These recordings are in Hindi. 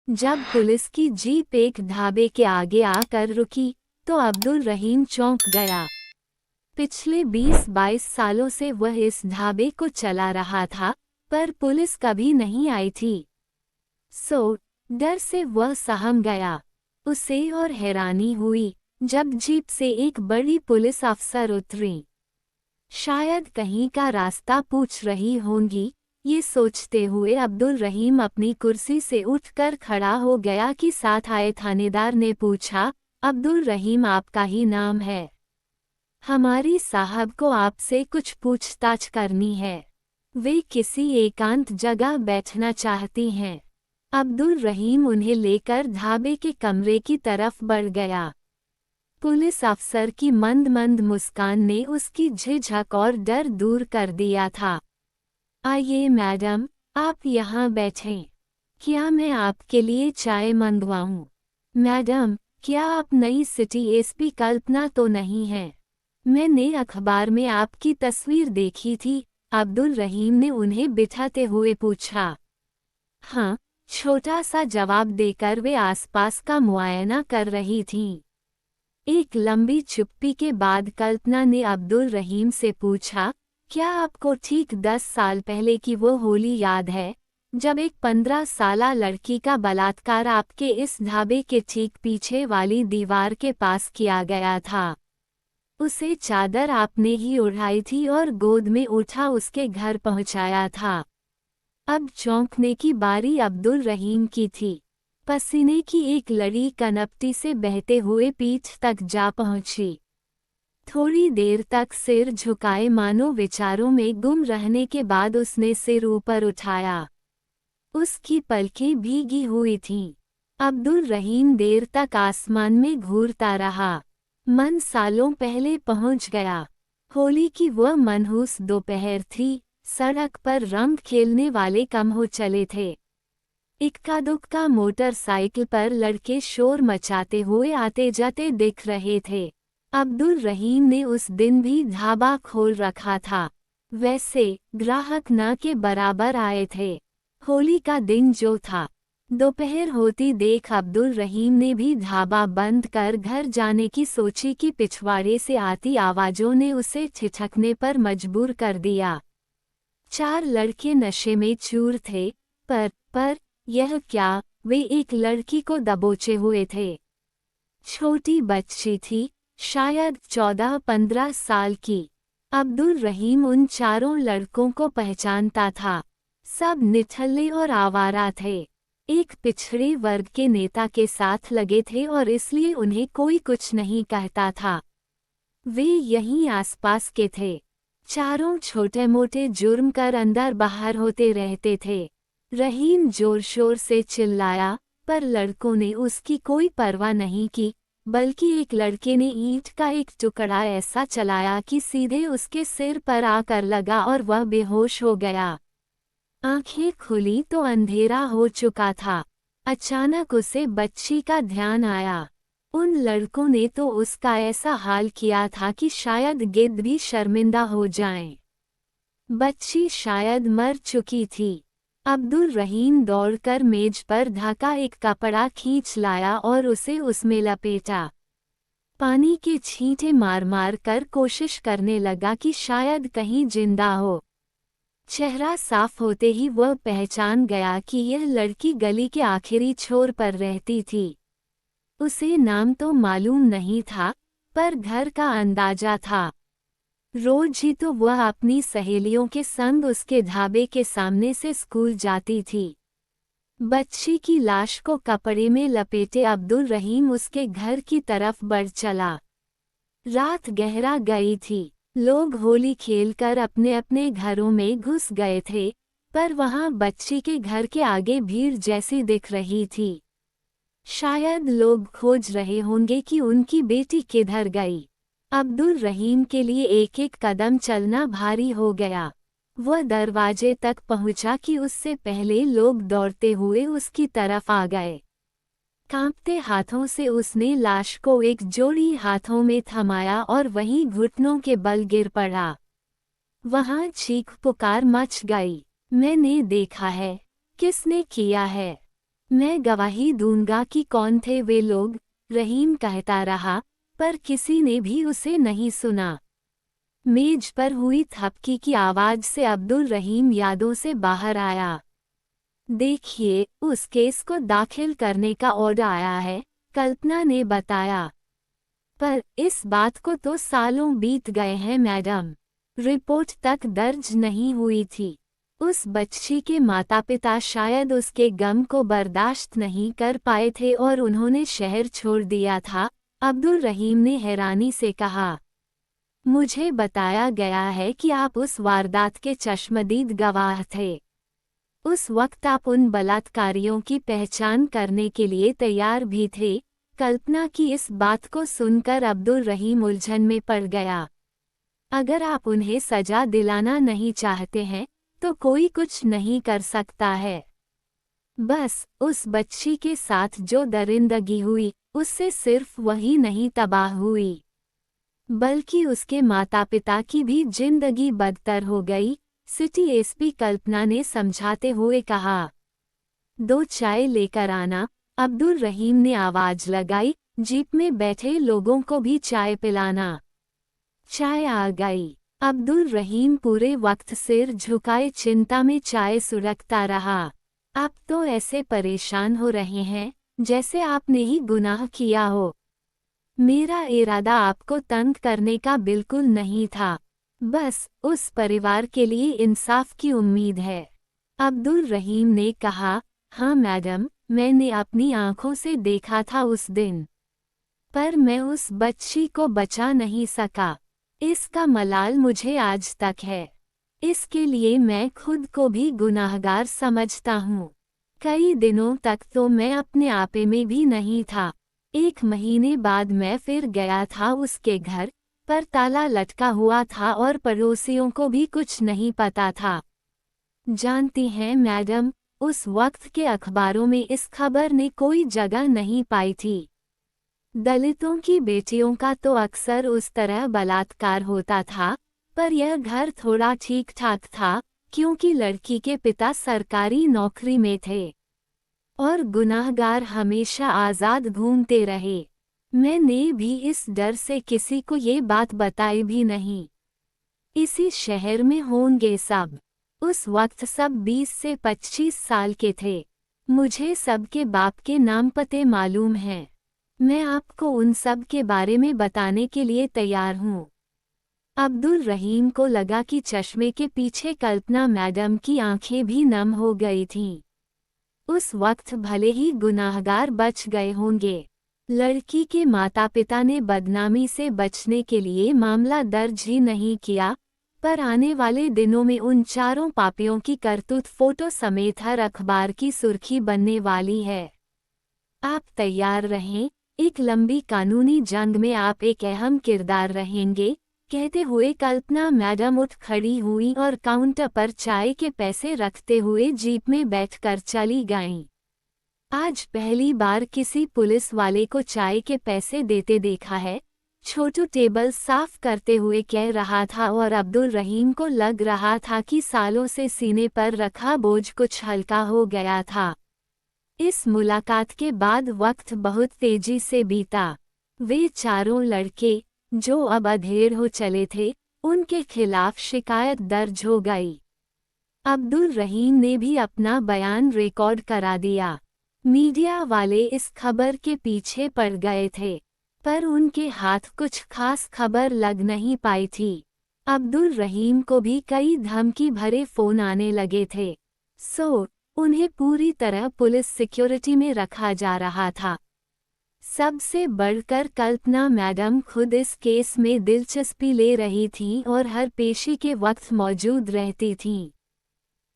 जब पुलिस की जीप एक ढाबे के आगे आकर रुकी, तो अब्दुल रहीम चौंक गया। पिछले 20-22 सालों से वह इस ढाबे को चला रहा था, पर पुलिस कभी नहीं आई थी। डर से वह सहम गया। उसे और हैरानी हुई जब जीप से एक बड़ी पुलिस अफसर उतरी। शायद कहीं का रास्ता पूछ रही होंगी, ये सोचते हुए अब्दुल रहीम अपनी कुर्सी से उठकर खड़ा हो गया कि साथ आए थानेदार ने पूछा, अब्दुल रहीम आपका ही नाम है? हमारी साहब को आपसे कुछ पूछताछ करनी है। वे किसी एकांत जगह बैठना चाहती हैं। अब्दुल रहीम उन्हें लेकर ढाबे के कमरे की तरफ बढ़ गया। पुलिस अफसर की मंद मंद मुस्कान ने उसकी झिझक और डर दूर कर दिया था। आइए मैडम, आप यहाँ बैठें। क्या मैं आपके लिए चाय मंगवाऊँ? मैडम, क्या आप नई सिटी एसपी कल्पना तो नहीं हैं? मैंने अखबार में आपकी तस्वीर देखी थी, अब्दुल रहीम ने उन्हें बिठाते हुए पूछा। हाँ, छोटा सा जवाब देकर वे आसपास का मुआयना कर रही थीं। एक लंबी चुप्पी के बाद कल्पना ने अब्दुल रहीम से पूछा, क्या आपको ठीक 10 साल पहले की वो होली याद है, जब एक 15 साला लड़की का बलात्कार आपके इस ढाबे के ठीक पीछे वाली दीवार के पास किया गया था? उसे चादर आपने ही उड़ाई थी और गोद में उठा उसके घर पहुंचाया था। अब चौंकने की बारी अब्दुल रहीम की थी। पसीने की एक लड़ी कनपटी से बहते हुए पीठ तक जा पहुंची। थोड़ी देर तक सिर झुकाए मानो विचारों में गुम रहने के बाद उसने सिर ऊपर उठाया। उसकी पलकें भीगी हुई थीं। अब्दुल रहीम देर तक आसमान में घूरता रहा। मन सालों पहले पहुंच गया। होली की वह मनहूस दोपहर थी। सड़क पर रंग खेलने वाले कम हो चले थे। इक्का दुक्का मोटरसाइकिल पर लड़के शोर मचाते हुए आते जाते दिख रहे थे। अब्दुल रहीम ने उस दिन भी ढाबा खोल रखा था। वैसे ग्राहक न के बराबर आए थे। होली का दिन जो था। दोपहर होती देख अब्दुल रहीम ने भी ढाबा बंद कर घर जाने की सोची कि पिछवाड़े से आती आवाज़ों ने उसे ठिठकने पर मजबूर कर दिया। 4 लड़के नशे में चूर थे, पर यह क्या, वे एक लड़की को दबोचे हुए थे। छोटी बच्ची थी, शायद 14-15 साल की। अब्दुल रहीम उन चारों लड़कों को पहचानता था। सब निठल्ले और आवारा थे। एक पिछड़े वर्ग के नेता के साथ लगे थे और इसलिए उन्हें कोई कुछ नहीं कहता था। वे यहीं आसपास के थे। चारों छोटे मोटे जुर्म कर अंदर बाहर होते रहते थे। रहीम जोर शोर से चिल्लाया, पर लड़कों ने उसकी कोई परवाह नहीं की, बल्कि एक लड़के ने ईंट का एक टुकड़ा ऐसा चलाया कि सीधे उसके सिर पर आकर लगा और वह बेहोश हो गया। आंखें खुली तो अंधेरा हो चुका था। अचानक उसे बच्ची का ध्यान आया। उन लड़कों ने तो उसका ऐसा हाल किया था कि शायद गिद्ध भी शर्मिंदा हो जाएं। बच्ची शायद मर चुकी थी। अब्दुल रहीम दौड़कर मेज पर ढका एक कपड़ा खींच लाया और उसे उसमें लपेटा। पानी के छींटे मार मार कर कोशिश करने लगा कि शायद कहीं जिंदा हो। चेहरा साफ होते ही वह पहचान गया कि यह लड़की गली के आखिरी छोर पर रहती थी। उसे नाम तो मालूम नहीं था, पर घर का अंदाजा था। रोज ही तो वह अपनी सहेलियों के संग उसके ढाबे के सामने से स्कूल जाती थी। बच्ची की लाश को कपड़े में लपेटे अब्दुल रहीम उसके घर की तरफ बढ़ चला। रात गहरा गई थी। लोग होली खेलकर अपने अपने घरों में घुस गए थे, पर वहां बच्ची के घर के आगे भीड़ जैसी दिख रही थी। शायद लोग खोज रहे होंगे कि उनकी बेटी किधर गई। अब्दुल रहीम के लिए एक एक कदम चलना भारी हो गया। वह दरवाजे तक पहुंचा कि उससे पहले लोग दौड़ते हुए उसकी तरफ आ गए। कांपते हाथों से उसने लाश को एक जोड़ी हाथों में थमाया और वहीं घुटनों के बल गिर पड़ा। वहां चीख पुकार मच गई। मैंने देखा है। किसने किया है? मैं गवाही दूंगा कि कौन थे वे लोग, रहीम कहता रहा, पर किसी ने भी उसे नहीं सुना। मेज पर हुई थपकी की आवाज से अब्दुल रहीम यादों से बाहर आया। देखिए, उस केस को दाखिल करने का ऑर्डर आया है, कल्पना ने बताया। पर इस बात को तो सालों बीत गए हैं मैडम। रिपोर्ट तक दर्ज नहीं हुई थी। उस बच्ची के माता पिता शायद उसके गम को बर्दाश्त नहीं कर पाए थे और उन्होंने शहर छोड़ दिया था, अब्दुल रहीम ने हैरानी से कहा। मुझे बताया गया है कि आप उस वारदात के चश्मदीद गवाह थे। उस वक्त आप उन बलात्कारियों की पहचान करने के लिए तैयार भी थे। कल्पना की इस बात को सुनकर अब्दुल रहीम उलझन में पड़ गया। अगर आप उन्हें सजा दिलाना नहीं चाहते हैं तो कोई कुछ नहीं कर सकता है। बस उस बच्ची के साथ जो दरिंदगी हुई, उससे सिर्फ वही नहीं तबाह हुई, बल्कि उसके माता पिता की भी जिंदगी बदतर हो गई, सिटी एसपी कल्पना ने समझाते हुए कहा। 2 चाय लेकर आना, अब्दुल रहीम ने आवाज लगाई। जीप में बैठे लोगों को भी चाय पिलाना। चाय आ गई। अब्दुल रहीम पूरे वक्त सिर झुकाए चिंता में चाय सुरखता रहा। आप तो ऐसे परेशान हो रहे हैं जैसे आपने ही गुनाह किया हो। मेरा इरादा आपको तंग करने का बिल्कुल नहीं था, बस उस परिवार के लिए इंसाफ की उम्मीद है, अब्दुल रहीम ने कहा। हाँ मैडम, मैंने अपनी आंखों से देखा था उस दिन, पर मैं उस बच्ची को बचा नहीं सका। इसका मलाल मुझे आज तक है। इसके लिए मैं खुद को भी गुनाहगार समझता हूँ। कई दिनों तक तो मैं अपने आपे में भी नहीं था। 1 महीने बाद मैं फिर गया था उसके घर, पर ताला लटका हुआ था और पड़ोसियों को भी कुछ नहीं पता था। जानती हैं मैडम, उस वक्त के अखबारों में इस खबर ने कोई जगह नहीं पाई थी। दलितों की बेटियों का तो अक्सर उस तरह बलात्कार होता था, पर यह घर थोड़ा ठीक ठाक था, क्योंकि लड़की के पिता सरकारी नौकरी में थे और गुनाहगार हमेशा आज़ाद घूमते रहे। मैंने भी इस डर से किसी को ये बात बताई भी नहीं। इसी शहर में होंगे सब। उस वक्त सब 20 से 25 साल के थे। मुझे सबके बाप के नाम पते मालूम हैं। मैं आपको उन सब के बारे में बताने के लिए तैयार हूँ। अब्दुल रहीम को लगा कि चश्मे के पीछे कल्पना मैडम की आंखें भी नम हो गई थीं। उस वक्त भले ही गुनाहगार बच गए होंगे। लड़की के माता पिता ने बदनामी से बचने के लिए मामला दर्ज ही नहीं किया, पर आने वाले दिनों में उन चारों पापियों की करतूत फोटो समेत हर अखबार की सुर्खी बनने वाली है। आप तैयार रहें, एक लंबी कानूनी जंग में आप एक अहम किरदार रहेंगे, कहते हुए कल्पना मैडम उठ खड़ी हुई और काउंटर पर चाय के पैसे रखते हुए जीप में बैठकर चली गईं। आज पहली बार किसी पुलिस वाले को चाय के पैसे देते देखा है, छोटू टेबल साफ करते हुए कह रहा था और अब्दुल रहीम को लग रहा था कि सालों से सीने पर रखा बोझ कुछ हल्का हो गया था। इस मुलाकात के बाद वक्त बहुत तेजी से बीता। वे चारों लड़के, जो अब अधेड़ हो चले थे, उनके खिलाफ शिकायत दर्ज हो गई। अब्दुल रहीम ने भी अपना बयान रिकॉर्ड करा दिया। मीडिया वाले इस खबर के पीछे पड़ गए थे, पर उनके हाथ कुछ खास खबर लग नहीं पाई थी। अब्दुल रहीम को भी कई धमकी भरे फोन आने लगे थे, सो उन्हें पूरी तरह पुलिस सिक्योरिटी में रखा जा रहा था। सबसे बढ़कर कल्पना मैडम खुद इस केस में दिलचस्पी ले रही थीं और हर पेशी के वक्त मौजूद रहती थीं।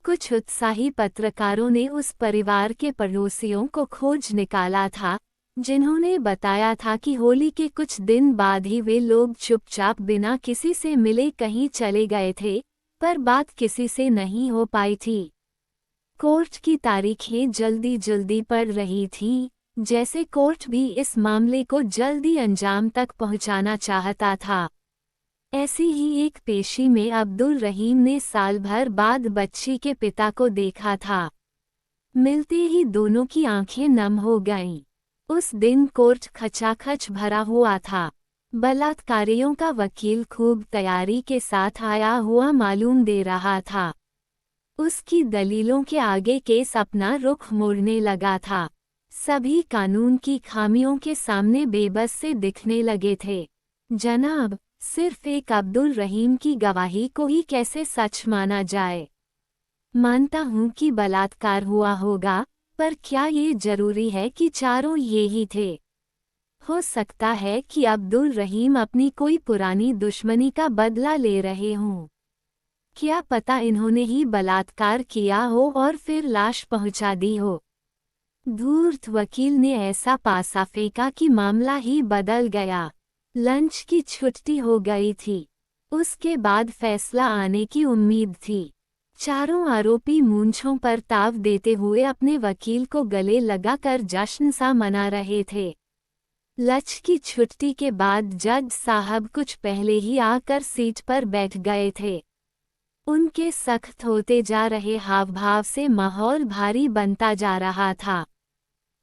कुछ उत्साही पत्रकारों ने उस परिवार के पड़ोसियों को खोज निकाला था, जिन्होंने बताया था कि होली के कुछ दिन बाद ही वे लोग चुपचाप बिना किसी से मिले कहीं चले गए थे, पर बात किसी से नहीं हो पाई थी। कोर्ट की तारीखें जल्दी जल्दी पड़ रही थीं, जैसे कोर्ट भी इस मामले को जल्दी अंजाम तक पहुंचाना चाहता था। ऐसी ही एक पेशी में अब्दुल रहीम ने साल भर बाद बच्ची के पिता को देखा था। मिलते ही दोनों की आंखें नम हो गईं। उस दिन कोर्ट खचाखच भरा हुआ था। बलात्कारियों का वकील खूब तैयारी के साथ आया हुआ मालूम दे रहा था। उसकी दलीलों के आगे केस अपना रुख मोड़ने लगा था। सभी कानून की खामियों के सामने बेबस से दिखने लगे थे। जनाब, सिर्फ एक अब्दुल रहीम की गवाही को ही कैसे सच माना जाए? मानता हूं कि बलात्कार हुआ होगा, पर क्या ये जरूरी है कि चारों ये ही थे? हो सकता है कि अब्दुल रहीम अपनी कोई पुरानी दुश्मनी का बदला ले रहे हों। क्या पता इन्होंने ही बलात्कार किया हो और फिर लाश पहुंचा दी हो। धूर्त वकील ने ऐसा पासा फेंका कि मामला ही बदल गया। लंच की छुट्टी हो गई थी। उसके बाद फैसला आने की उम्मीद थी। चारों आरोपी मूंछों पर ताव देते हुए अपने वकील को गले लगाकर जश्न सा मना रहे थे। लंच की छुट्टी के बाद जज साहब कुछ पहले ही आकर सीट पर बैठ गए थे। उनके सख्त होते जा रहे हाव भाव से माहौल भारी बनता जा रहा था।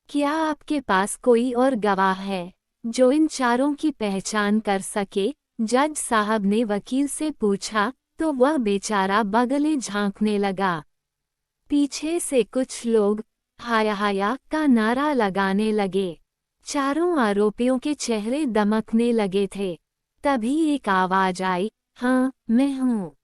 क्या आपके पास कोई और गवाह है जो इन चारों की पहचान कर सके? जज साहब ने वकील से पूछा, तो वह बेचारा बगले झांकने लगा। पीछे से कुछ लोग हाया हाया का नारा लगाने लगे। चारों आरोपियों के चेहरे दमकने लगे थे। तभी एक आवाज आई, हाँ, मैं हूँ।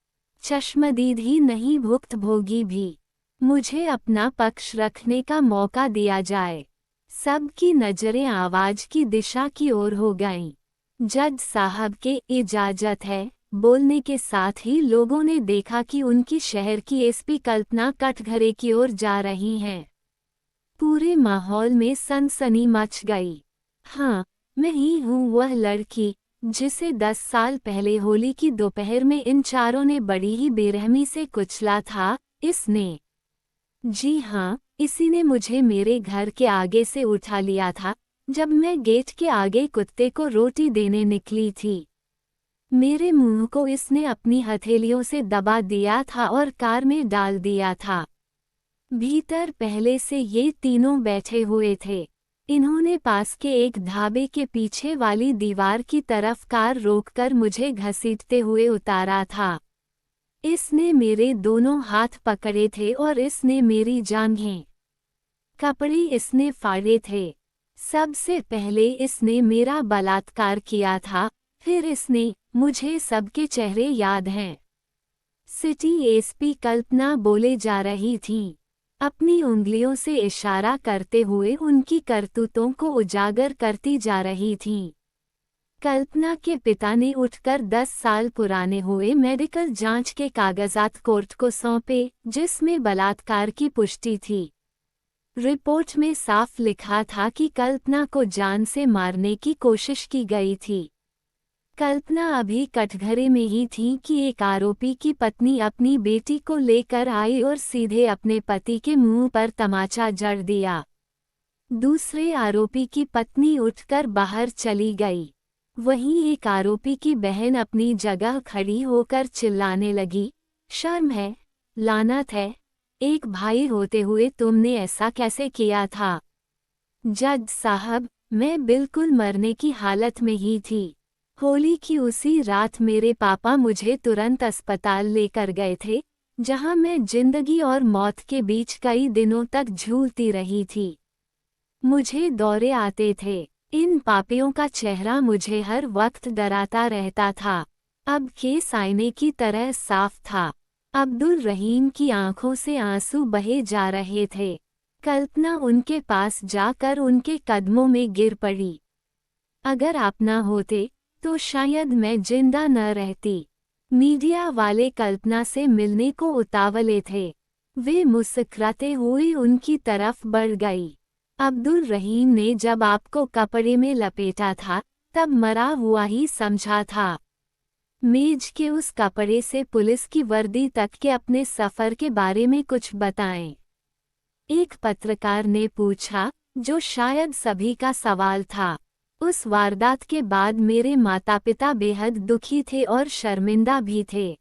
चश्मदीद ही नहीं, भुक्तभोगी भी। मुझे अपना पक्ष रखने का मौका दिया जाए। सबकी नजरें आवाज की दिशा की ओर हो गईं। जज साहब के इजाजत है बोलने के साथ ही लोगों ने देखा कि उनकी शहर की एसपी कल्पना कटघरे की ओर जा रही हैं। पूरे माहौल में सनसनी मच गई। हाँ, मैं ही हूँ वह लड़की जिसे 10 साल पहले होली की दोपहर में इन चारों ने बड़ी ही बेरहमी से कुचला था। इसने, जी हाँ, इसी ने मुझे मेरे घर के आगे से उठा लिया था जब मैं गेट के आगे कुत्ते को रोटी देने निकली थी। मेरे मुंह को इसने अपनी हथेलियों से दबा दिया था और कार में डाल दिया था। भीतर पहले से ये तीनों बैठे हुए थे। इन्होंने पास के एक ढाबे के पीछे वाली दीवार की तरफ कार रोककर मुझे घसीटते हुए उतारा था। इसने मेरे दोनों हाथ पकड़े थे और इसने मेरी जांघें, कपड़े इसने फाड़े थे। सबसे पहले इसने मेरा बलात्कार किया था, फिर इसने, मुझे सबके चेहरे याद हैं। सिटी एसपी कल्पना बोले जा रही थीं, अपनी उंगलियों से इशारा करते हुए उनकी करतूतों को उजागर करती जा रही थीं। कल्पना के पिता ने उठकर 10 साल पुराने हुए मेडिकल जांच के कागजात कोर्ट को सौंपे, जिसमें बलात्कार की पुष्टि थी। रिपोर्ट में साफ लिखा था कि कल्पना को जान से मारने की कोशिश की गई थी। कल्पना अभी कटघरे में ही थी कि एक आरोपी की पत्नी अपनी बेटी को लेकर आई और सीधे अपने पति के मुंह पर तमाचा जड़ दिया। दूसरे आरोपी की पत्नी उठकर बाहर चली गई। वहीं एक आरोपी की बहन अपनी जगह खड़ी होकर चिल्लाने लगी, शर्म है, लानत है, एक भाई होते हुए तुमने ऐसा कैसे किया था? जज साहब, मैं बिल्कुल मरने की हालत में ही थी। होली की उसी रात मेरे पापा मुझे तुरंत अस्पताल लेकर गए थे, जहां मैं जिंदगी और मौत के बीच कई दिनों तक झूलती रही थी। मुझे दौरे आते थे। इन पापियों का चेहरा मुझे हर वक्त डराता रहता था। अब केस आईने की तरह साफ था। अब्दुल रहीम की आंखों से आंसू बहे जा रहे थे। कल्पना उनके पास जाकर उनके कदमों में गिर पड़ी। अगर आप न होते तो शायद मैं जिंदा न रहती। मीडिया वाले कल्पना से मिलने को उतावले थे। वे मुस्कुराते हुए उनकी तरफ बढ़ गई। अब्दुल रहीम ने जब आपको कपड़े में लपेटा था, तब मरा हुआ ही समझा था। मेज के उस कपड़े से पुलिस की वर्दी तक के अपने सफर के बारे में कुछ बताएं। एक पत्रकार ने पूछा, जो शायद सभी का सवाल था। उस वारदात के बाद मेरे माता पिता बेहद दुखी थे और शर्मिंदा भी थे।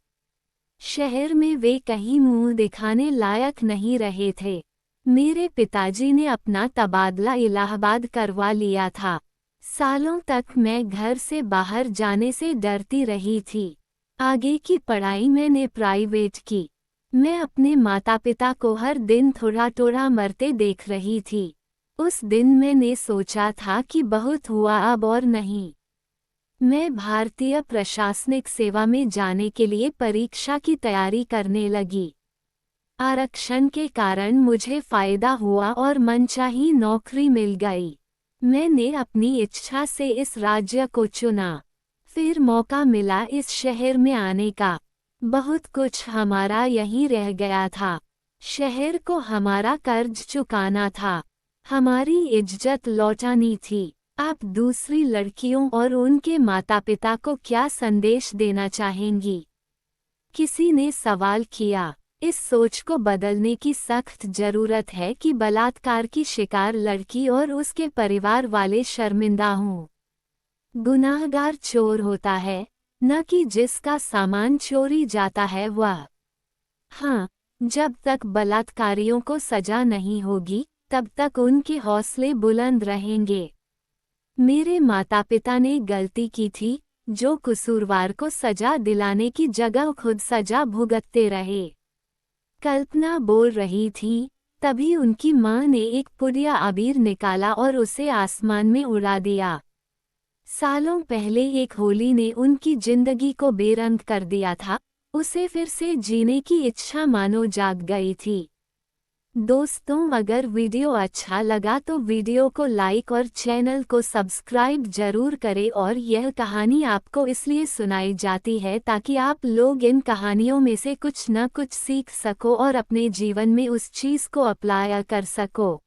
शहर में वे कहीं मुंह दिखाने लायक नहीं रहे थे। मेरे पिताजी ने अपना तबादला इलाहाबाद करवा लिया था। सालों तक मैं घर से बाहर जाने से डरती रही थी। आगे की पढ़ाई मैंने प्राइवेट की। मैं अपने माता पिता को हर दिन थोड़ा थोड़ा मरते देख रही थी। उस दिन मैंने सोचा था कि बहुत हुआ, अब और नहीं। मैं भारतीय प्रशासनिक सेवा में जाने के लिए परीक्षा की तैयारी करने लगी। आरक्षण के कारण मुझे फायदा हुआ और मनचाही नौकरी मिल गई। मैंने अपनी इच्छा से इस राज्य को चुना। फिर मौका मिला इस शहर में आने का। बहुत कुछ हमारा यहीं रह गया था। शहर को हमारा कर्ज चुकाना था। हमारी इज्जत लौटानी थी। आप दूसरी लड़कियों और उनके माता पिता को क्या संदेश देना चाहेंगी? किसी ने सवाल किया। इस सोच को बदलने की सख्त जरूरत है कि बलात्कार की शिकार लड़की और उसके परिवार वाले शर्मिंदा हों। गुनाहगार चोर होता है, न कि जिसका सामान चोरी जाता है वह। हाँ, जब तक बलात्कारियों को सजा नहीं होगी, तब तक उनके हौसले बुलंद रहेंगे। मेरे माता पिता ने गलती की थी, जो कसूरवार को सजा दिलाने की जगह खुद सजा भुगतते रहे। कल्पना बोल रही थी, तभी उनकी माँ ने एक पुड़िया अबीर निकाला और उसे आसमान में उड़ा दिया। सालों पहले एक होली ने उनकी जिंदगी को बेरंग कर दिया था। उसे फिर से जीने की इच्छा मानो जाग गई थी। दोस्तों, अगर वीडियो अच्छा लगा तो वीडियो को लाइक और चैनल को सब्सक्राइब जरूर करें। और यह कहानी आपको इसलिए सुनाई जाती है ताकि आप लोग इन कहानियों में से कुछ न कुछ सीख सको और अपने जीवन में उस चीज़ को अप्लाई कर सको।